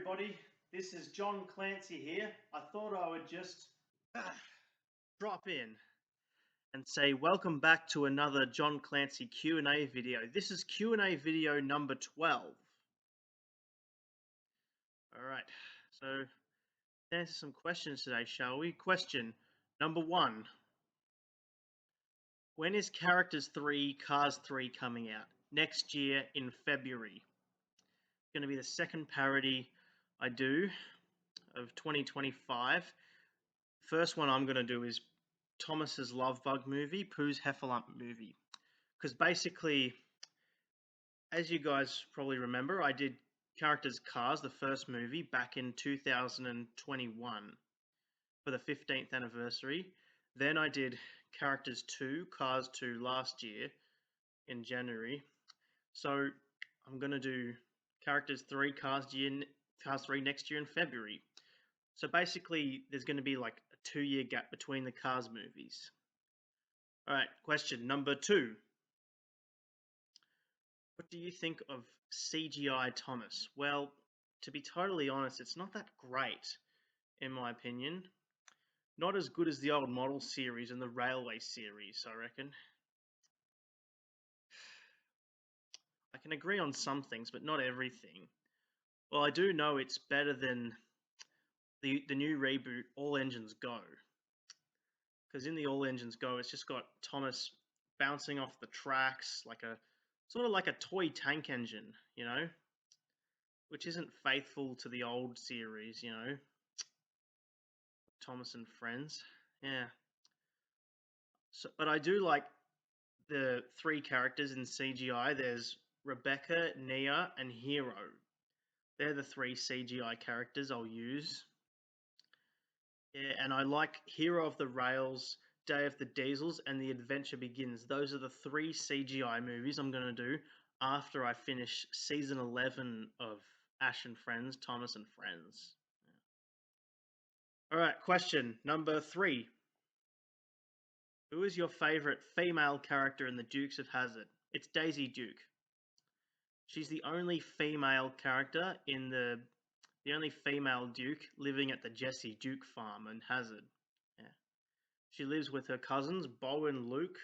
everybody, this is John Clancy here. I thought I would just drop in and say welcome back to another John Clancy Q&A video. This is Q&A video number 12. Alright, so let's answer some questions today, shall we? Question number 1. When is Characters 3, Cars 3 coming out? Next year in February. It's going to be the second parody I do of 2025. First one I'm going to do is Thomas's Love Bug movie, Pooh's Heffalump movie. Because basically, as you guys probably remember, I did Characters Cars, the first movie, back in 2021 for the 15th anniversary. Then I did Characters 2, Cars 2 last year in January. So I'm going to do Characters 3, Cars 3 next year in February. So basically, there's going to be like a 2-year gap between the Cars movies. Alright, question number 2. What do you think of CGI Thomas? Well, to be totally honest, it's not that great, in my opinion. Not as good as the old model series and the railway series, I reckon. I can agree on some things, but not everything. Well, I do know it's better than the new reboot, All Engines Go. Because in the All Engines Go, it's just got Thomas bouncing off the tracks like a sort of like a toy tank engine, you know, which isn't faithful to the old series, you know, Thomas and Friends. Yeah. So, but I do like the 3 characters in CGI. There's Rebecca, Nia, and Hero. They're the 3 CGI characters I'll use. Yeah, and I like Hero of the Rails, Day of the Diesels, and The Adventure Begins. Those are the 3 CGI movies I'm going to do after I finish season 11 of Ash and Friends, Thomas and Friends. Yeah. Alright, question number 3. Who is your favourite female character in the Dukes of Hazzard? It's Daisy Duke. She's the only female character in the only female Duke living at the Jesse Duke farm in Hazzard. Yeah. She lives with her cousins, Bo and Luke,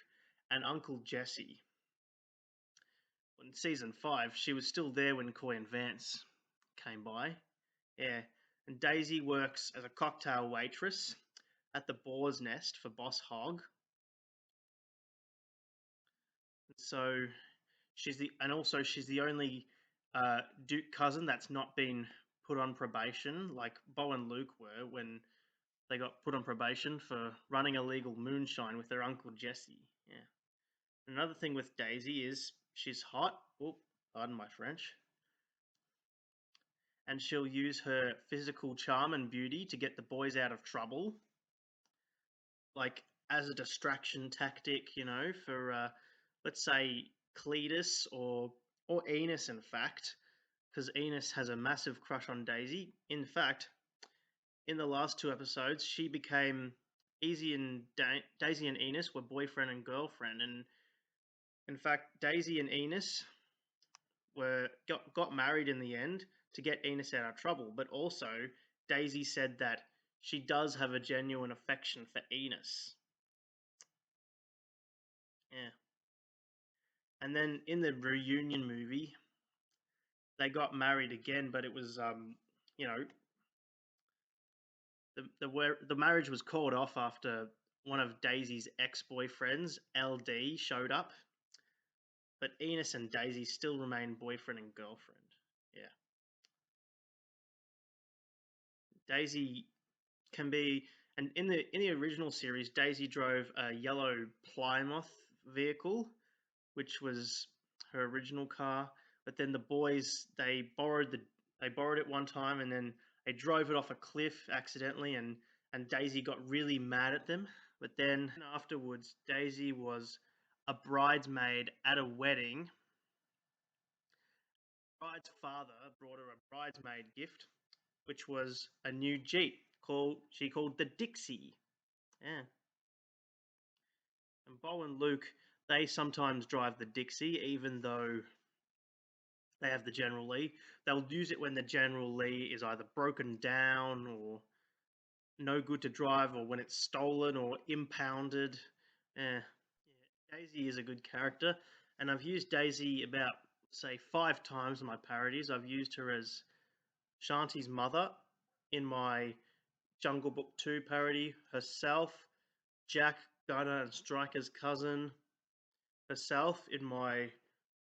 and Uncle Jesse. In season 5, she was still there when Coy and Vance came by. Yeah. And Daisy works as a cocktail waitress at the Boar's Nest for Boss Hogg. So she's the only Duke cousin that's not been put on probation, like Bo and Luke were when they got put on probation for running illegal moonshine with their Uncle Jesse. Yeah. Another thing with Daisy is she's hot. Oh, pardon my French. And she'll use her physical charm and beauty to get the boys out of trouble. Like as a distraction tactic, you know, for let's say Cletus or Enos, in fact, because Enos has a massive crush on Daisy. In fact, in the last 2 episodes, she became Daisy and Enos were boyfriend and girlfriend, and in fact, Daisy and Enos got married in the end to get Enos out of trouble. But also, Daisy said that she does have a genuine affection for Enos. Yeah. And then in the reunion movie, they got married again, but it was you know, the marriage was called off after one of Daisy's ex-boyfriends, LD, showed up. But Enos and Daisy still remain boyfriend and girlfriend. Yeah. Daisy can be, and in the original series, Daisy drove a yellow Plymouth vehicle, which was her original car. But then the boys they borrowed it one time, and then they drove it off a cliff accidentally, and Daisy got really mad at them. But then afterwards, Daisy was a bridesmaid at a wedding. The bride's father brought her a bridesmaid gift, which was a new Jeep she called the Dixie. Yeah. And Bo and Luke, they sometimes drive the Dixie, even though They have the General Lee. They'll use it when the General Lee is either broken down or no good to drive, or when it's stolen or impounded. Yeah, Daisy is a good character, and I've used Daisy about, say, 5 times in my parodies. I've used her as Shanti's mother in my Jungle Book 2 parody, herself, Jack, Gunner, and Striker's cousin, herself in my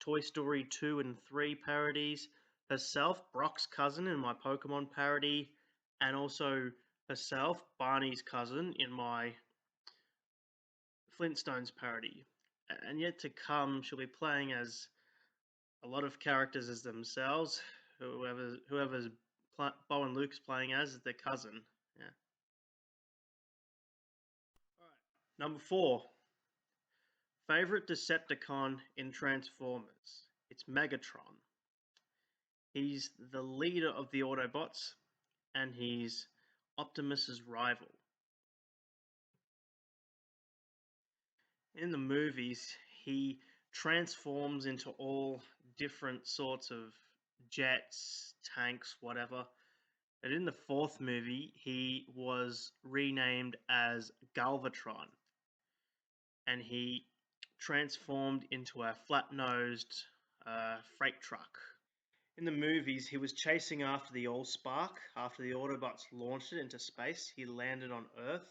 Toy Story 2 and 3 parodies, herself, Brock's cousin, in my Pokemon parody, and also herself, Barney's cousin, in my Flintstones parody. And yet to come, she'll be playing as a lot of characters as themselves. Whoever's Bo and Luke's playing as is their cousin. Yeah. All right. Number 4. Favorite Decepticon in Transformers. It's Megatron. He's the leader of the Autobots, and he's Optimus's rival. In the movies, he transforms into all different sorts of jets, tanks, whatever. And in the 4th movie, he was renamed as Galvatron, and he transformed into a flat-nosed freight truck. In the movies, he was chasing after the Allspark. After the Autobots launched it into space, he landed on Earth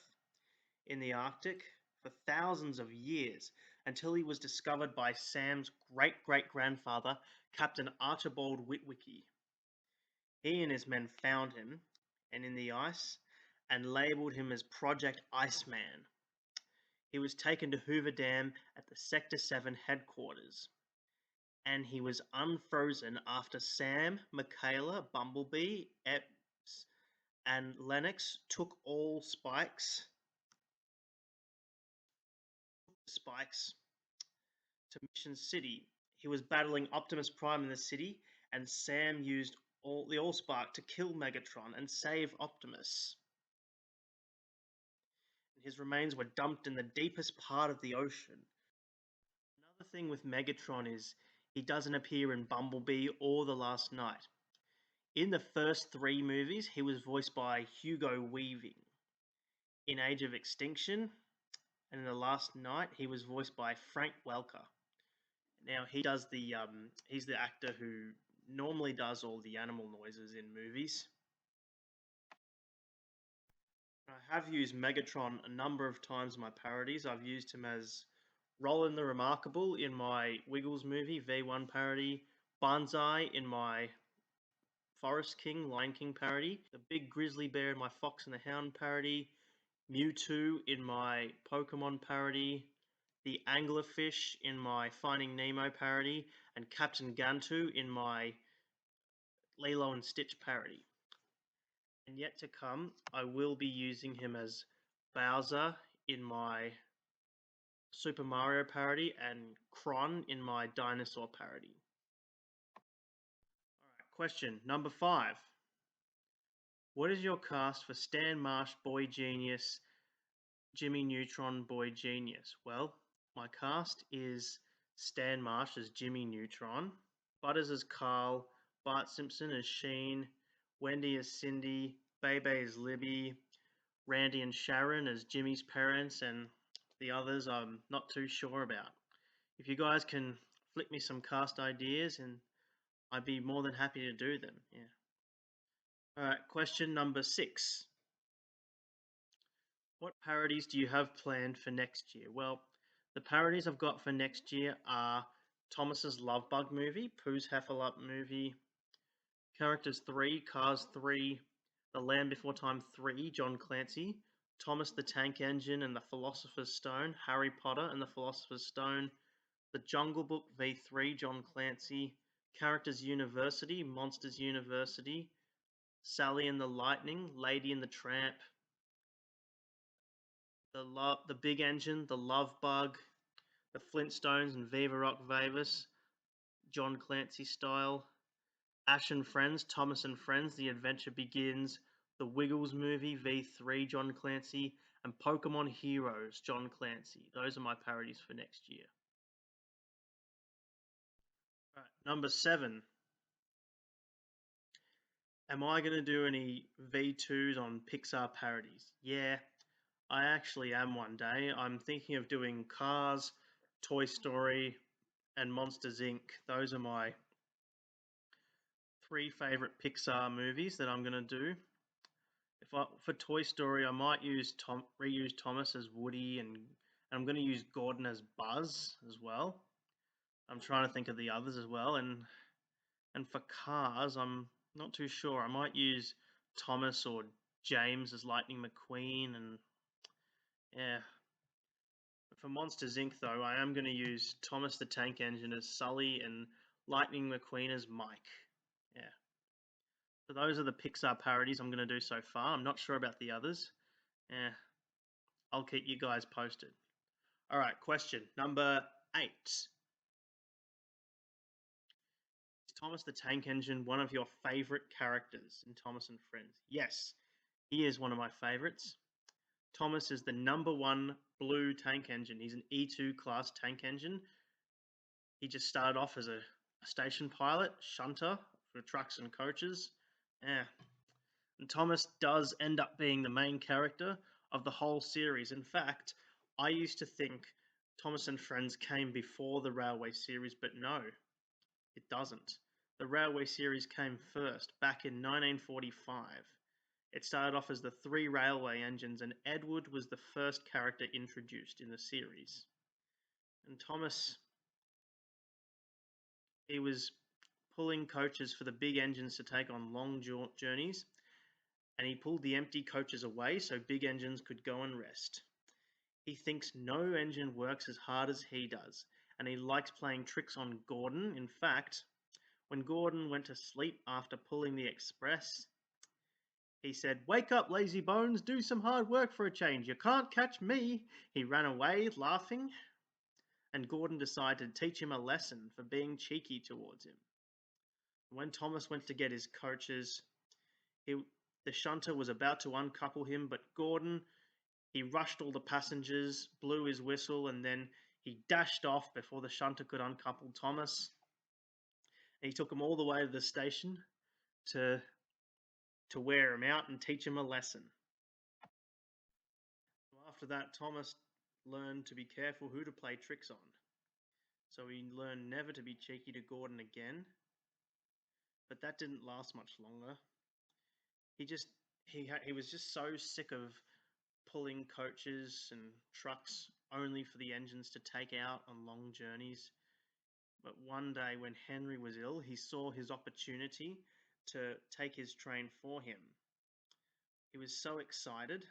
in the Arctic for thousands of years until he was discovered by Sam's great-great-grandfather, Captain Archibald Witwicky. He and his men found him and in the ice and labeled him as Project Iceman. He was taken to Hoover Dam at the Sector 7 headquarters, and he was unfrozen after Sam, Michaela, Bumblebee, Epps, and Lennox took all spikes to Mission City. He was battling Optimus Prime in the city, and Sam used the Allspark to kill Megatron and save Optimus. His remains were dumped in the deepest part of the ocean. Another thing with Megatron is he doesn't appear in Bumblebee or The Last Knight. In the first 3 movies, he was voiced by Hugo Weaving. In Age of Extinction and in The Last Knight, he was voiced by Frank Welker. Now he's the actor who normally does all the animal noises in movies. I have used Megatron a number of times in my parodies. I've used him as Roland the Remarkable in my Wiggles movie V1 parody, Banzai in my Forest King Lion King parody, the Big Grizzly Bear in my Fox and the Hound parody, Mewtwo in my Pokemon parody, the Anglerfish in my Finding Nemo parody, and Captain Gantu in my Lilo and Stitch parody. And yet to come, I will be using him as Bowser in my Super Mario parody and Kron in my Dinosaur parody. Alright, question number 5. What is your cast for Stan Marsh, Boy Genius, Jimmy Neutron, Boy Genius? Well, my cast is Stan Marsh as Jimmy Neutron, Butters as Carl, Bart Simpson as Sheen, Wendy as Cindy, Bebe as Libby, Randy and Sharon as Jimmy's parents, and the others I'm not too sure about. If you guys can flick me some cast ideas, and I'd be more than happy to do them. Yeah. Alright, question number 6. What parodies do you have planned for next year? Well, the parodies I've got for next year are Thomas's Love Bug movie, Pooh's Heffalump movie, Characters 3, Cars 3, The Land Before Time 3, John Clancy, Thomas the Tank Engine and the Philosopher's Stone, Harry Potter and the Philosopher's Stone, The Jungle Book V3, John Clancy, Characters University, Monsters University, Sally and the Lightning, Lady and the Tramp, the Big Engine, The Love Bug, The Flintstones and Viva Rock Vegas, John Clancy style, Ash and Friends, Thomas and Friends, The Adventure Begins, The Wiggles movie, V3, John Clancy, and Pokemon Heroes, John Clancy. Those are my parodies for next year. Right, number 7. Am I going to do any V2s on Pixar parodies? Yeah, I actually am one day. I'm thinking of doing Cars, Toy Story, and Monsters Inc. Those are my 3 favorite Pixar movies that I'm going to do. For Toy Story, I might reuse Thomas as Woody, and I'm going to use Gordon as Buzz as well. I'm trying to think of the others as well, and for Cars, I'm not too sure. I might use Thomas or James as Lightning McQueen, and yeah. For Monsters Inc., though, I am going to use Thomas the Tank Engine as Sully and Lightning McQueen as Mike. Yeah. So those are the Pixar parodies I'm going to do so far. I'm not sure about the others. Yeah. I'll keep you guys posted. All right, question number 8. Is Thomas the Tank Engine one of your favorite characters in Thomas and Friends? Yes, he is one of my favorites. Thomas is the #1 blue tank engine. He's an E2 class tank engine. He just started off as a station pilot, shunter for trucks and coaches. Yeah. And Thomas does end up being the main character of the whole series. In fact, I used to think Thomas and Friends came before the Railway series, but no, it doesn't. The Railway series came first, back in 1945. It started off as the 3 railway engines, and Edward was the first character introduced in the series. And Thomas, he was pulling coaches for the big engines to take on long journeys, and he pulled the empty coaches away so big engines could go and rest. He thinks no engine works as hard as he does, and he likes playing tricks on Gordon. In fact, when Gordon went to sleep after pulling the express, he said, "Wake up, lazy bones, do some hard work for a change. You can't catch me." He ran away, laughing, and Gordon decided to teach him a lesson for being cheeky towards him. When Thomas went to get his coaches, the shunter was about to uncouple him, but Gordon, he rushed all the passengers, blew his whistle, and then he dashed off before the shunter could uncouple Thomas. And he took him all the way to the station to wear him out and teach him a lesson. After that, Thomas learned to be careful who to play tricks on. So he learned never to be cheeky to Gordon again. But that didn't last much longer. He was just so sick of pulling coaches and trucks only for the engines to take out on long journeys. But one day when Henry was ill, he saw his opportunity to take his train for him. He was so excited.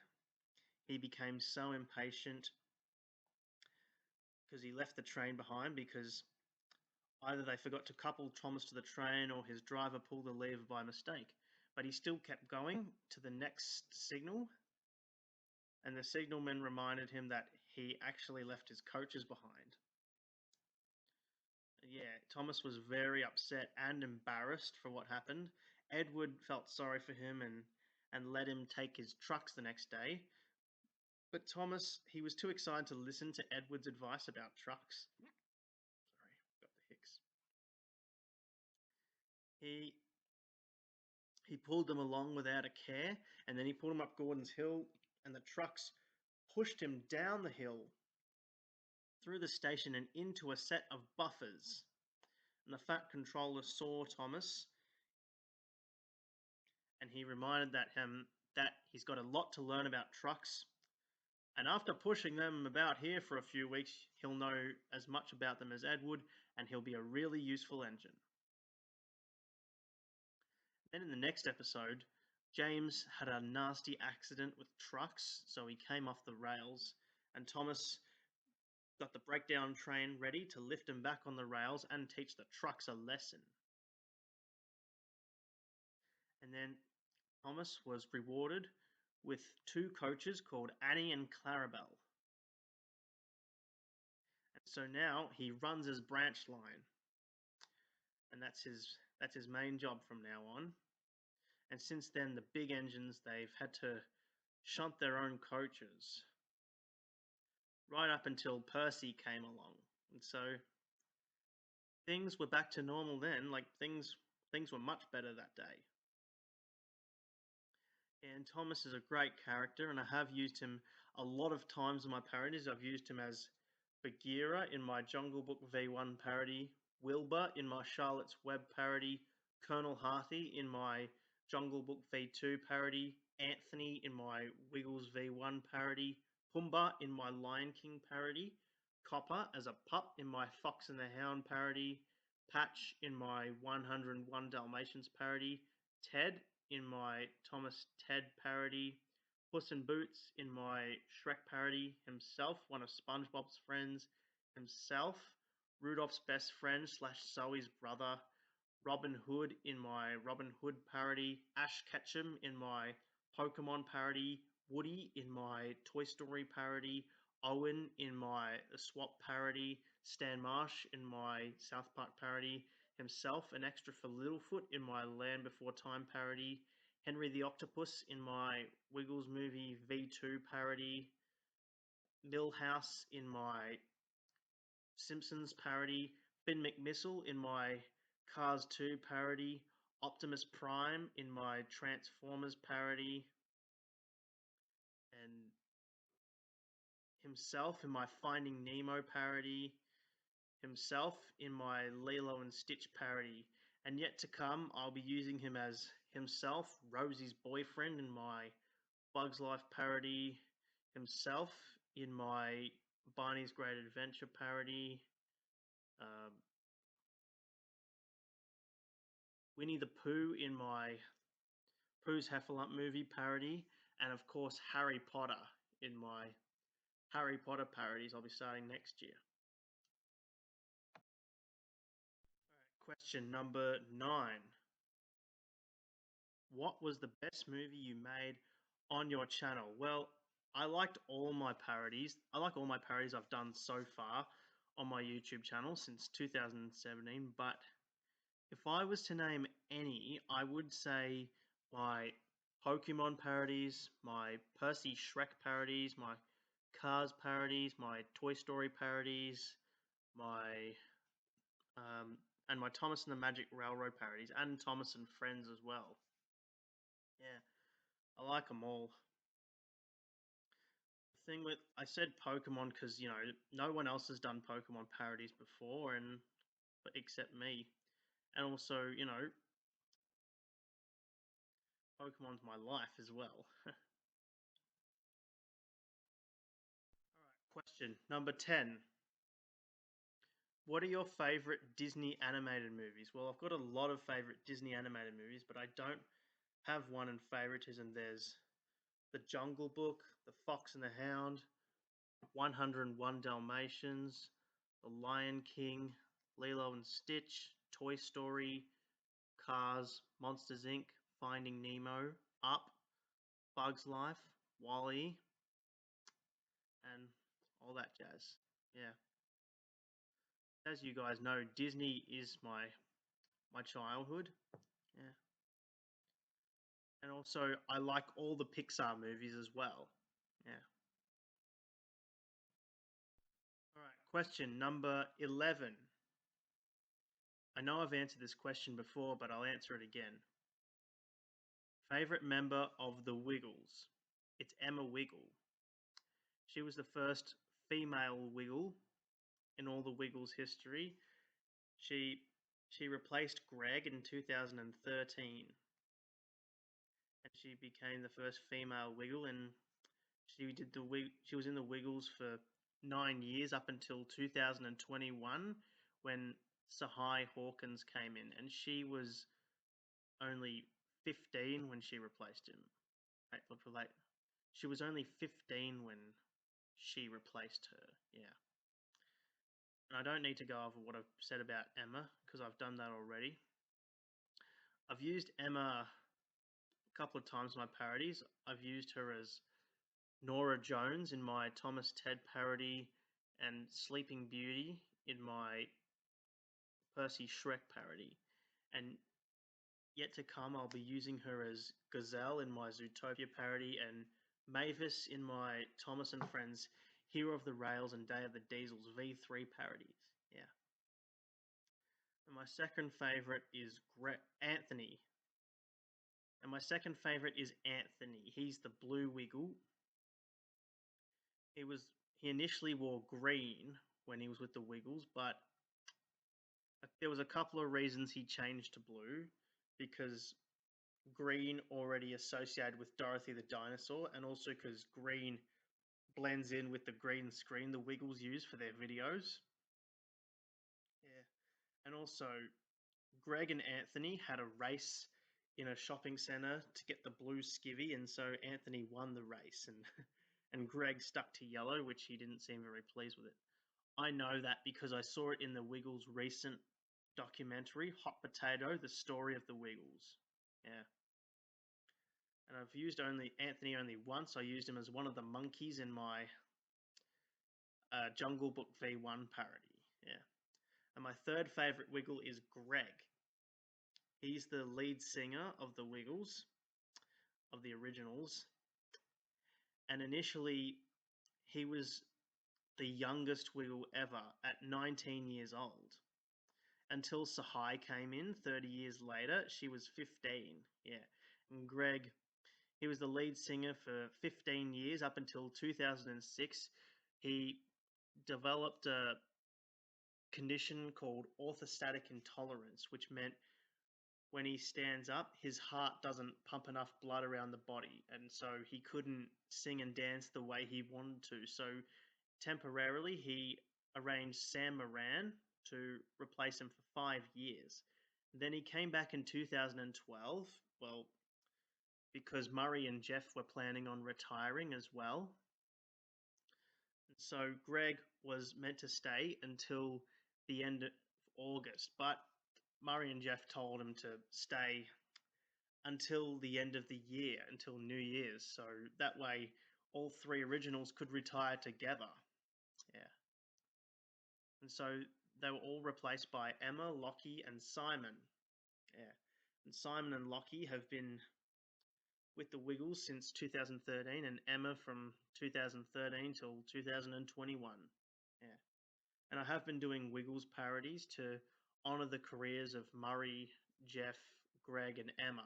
He became so impatient because he left the train behind because either they forgot to couple Thomas to the train or his driver pulled the lever by mistake. But he still kept going to the next signal, and the signalman reminded him that he actually left his coaches behind. Yeah, Thomas was very upset and embarrassed for what happened. Edward felt sorry for him and let him take his trucks the next day. But Thomas, he was too excited to listen to Edward's advice about trucks. Sorry, got the hicks. He pulled them along without a care, and then he pulled them up Gordon's Hill, and the trucks pushed him down the hill, through the station and into a set of buffers. And the Fat Controller saw Thomas, and he reminded that he's got a lot to learn about trucks. And after pushing them about here for a few weeks, he'll know as much about them as Edward, and he'll be a really useful engine. Then in the next episode, James had a nasty accident with trucks, so he came off the rails, and Thomas got the breakdown train ready to lift him back on the rails and teach the trucks a lesson. And then Thomas was rewarded with 2 coaches called Annie and Clarabelle. And so now he runs his branch line, and that's his main job from now on. And since then, the big engines, they've had to shunt their own coaches right up until Percy came along. And so things were back to normal then. Like things were much better that day. And Thomas is a great character, and I have used him a lot of times in my parodies. I've used him as Bagheera in my Jungle Book V1 parody, Wilbur in my Charlotte's Web parody, Colonel Harthy in my Jungle Book V2 parody, Anthony in my Wiggles V1 parody, Pumbaa in my Lion King parody, Copper as a pup in my Fox and the Hound parody, Patch in my 101 Dalmatians parody, Ted in my Thomas Ted parody, Puss in Boots in my Shrek parody, himself, one of SpongeBob's friends, himself, Rudolph's best friend slash Zoe's brother, Robin Hood in my Robin Hood parody, Ash Ketchum in my Pokemon parody, Woody in my Toy Story parody, Owen in my Swap parody, Stan Marsh in my South Park parody, himself, an extra for Littlefoot in my Land Before Time parody, Henry the Octopus in my Wiggles Movie V2 parody, Millhouse in my Simpsons parody, Finn McMissile in my Cars 2 parody, Optimus Prime in my Transformers parody, and himself in my Finding Nemo parody, himself in my Lilo and Stitch parody, and yet to come, I'll be using him as himself, Rosie's boyfriend in my Bugs Life parody, himself in my Barney's Great Adventure parody, um, Winnie the Pooh in my Pooh's Heffalump movie parody, and of course Harry Potter in my Harry Potter parodies I'll be starting next year. Question number 9. What was the best movie you made on your channel? Well, I liked all my parodies. I like all my parodies I've done so far on my YouTube channel since 2017, but if I was to name any, I would say my Pokemon parodies, my Percy Shrek parodies, my Cars parodies, my Toy Story parodies, my and my Thomas and the Magic Railroad parodies, and Thomas and Friends as well. Yeah, I like them all. The thing with I said Pokemon because no one else has done Pokemon parodies before, and except me, and also Pokemon's my life as well. Alright, question number 10. What are your favorite Disney animated movies? Well, I've got a lot of favorite Disney animated movies, but I don't have one in favoritism. There's The Jungle Book, The Fox and the Hound, 101 Dalmatians, The Lion King, Lilo and Stitch, Toy Story, Cars, Monsters Inc., Finding Nemo, Up, Bugs Life, Wall-E, and all that jazz. Yeah. As you guys know, Disney is my childhood. Yeah. And also, I like all the Pixar movies as well. Yeah. All right. Question number 11. I know I've answered this question before, but I'll answer it again. Favorite member of the Wiggles? It's Emma Wiggle. She was the first female Wiggle in all the Wiggles history. She she replaced Greg in 2013, and she became the first female Wiggle. And she was in the Wiggles for 9 years up until 2021 when Sahai Hawkins came in, and she was only 15 when she replaced him. Wait, she was only 15 when she replaced her. Yeah. And I don't need to go over what I've said about Emma because I've done that already. I've used Emma a couple of times in my parodies. I've used her as Nora Jones in my Thomas Ted parody and Sleeping Beauty in my Percy Shrek parody. And yet to come, I'll be using her as Gazelle in my Zootopia parody and Mavis in my Thomas and Friends Hero of the Rails and Day of the Diesels V3 parodies. Yeah. And my second favorite is Anthony And my second favorite is Anthony. He's the blue Wiggle. He initially wore green when he was with the Wiggles, but there was a couple of reasons he changed to blue, because green already associated with Dorothy the dinosaur, and also because green blends in with the green screen the Wiggles use for their videos. Yeah. And also, Greg and Anthony had a race in a shopping center to get the blue skivvy, and so Anthony won the race, and and Greg stuck to yellow, which he didn't seem very pleased with it. I know that because I saw it in the Wiggles' recent documentary, Hot Potato: The Story of the Wiggles. Yeah. And I've used Anthony only once. I used him as one of the monkeys in my Jungle Book V1 parody. Yeah. And my third favorite Wiggle is Greg. He's the lead singer of the Wiggles, of the originals. And initially, he was the youngest Wiggle ever at 19 years old. Until Sahai came in 30 years later, she was 15. Yeah. And Greg, he was the lead singer for 15 years up until 2006. He developed a condition called orthostatic intolerance, which meant when he stands up, his heart doesn't pump enough blood around the body, and so he couldn't sing and dance the way he wanted to. So temporarily, he arranged Sam Moran to replace him for 5 years. Then he came back in 2012, well, because Murray and Jeff were planning on retiring as well. So Greg was meant to stay until the end of August, but Murray and Jeff told him to stay until the end of the year, until New Year's. So that way all three originals could retire together. Yeah. And so they were all replaced by Emma, Lockie, and Simon. Yeah. And Simon and Lockie have been with the Wiggles since 2013, and Emma from 2013 till 2021. Yeah. And I have been doing Wiggles parodies to honor the careers of Murray, Jeff, Greg, and Emma.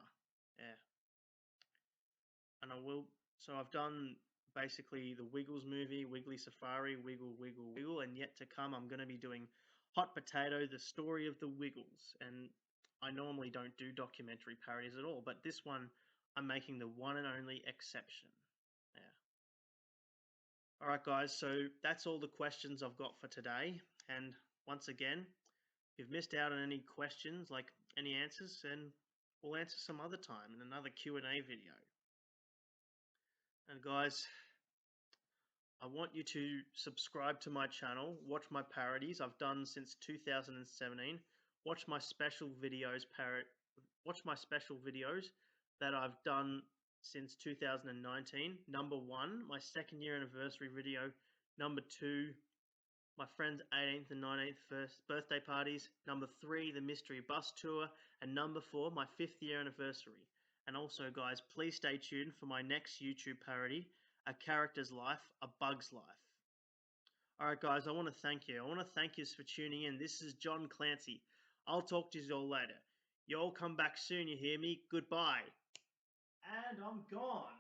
Yeah. And I will. So I've done basically the Wiggles movie, Wiggly Safari, Wiggle, Wiggle, Wiggle, and yet to come, I'm going to be doing Hot Potato: The Story of the Wiggles. And I normally don't do documentary parodies at all, but this one I'm making the one and only exception. Yeah. All right, guys. So that's all the questions I've got for today. And once again, if you've missed out on any questions, like any answers, then we'll answer some other time in another Q&A video. And guys, I want you to subscribe to my channel, watch my parodies I've done since 2017, watch my special videos that I've done since 2019. Number 1, my second year anniversary video. Number 2, my friend's 18th and 19th first birthday parties. Number 3, the mystery bus tour. And number 4, my 5th year anniversary. And also, guys, please stay tuned for my next YouTube parody, A Character's Life, A Bug's Life. All right, guys, I want to thank you. I want to thank you for tuning in. This is John Clancy. I'll talk to you all later. You all come back soon, you hear me? Goodbye. And I'm gone.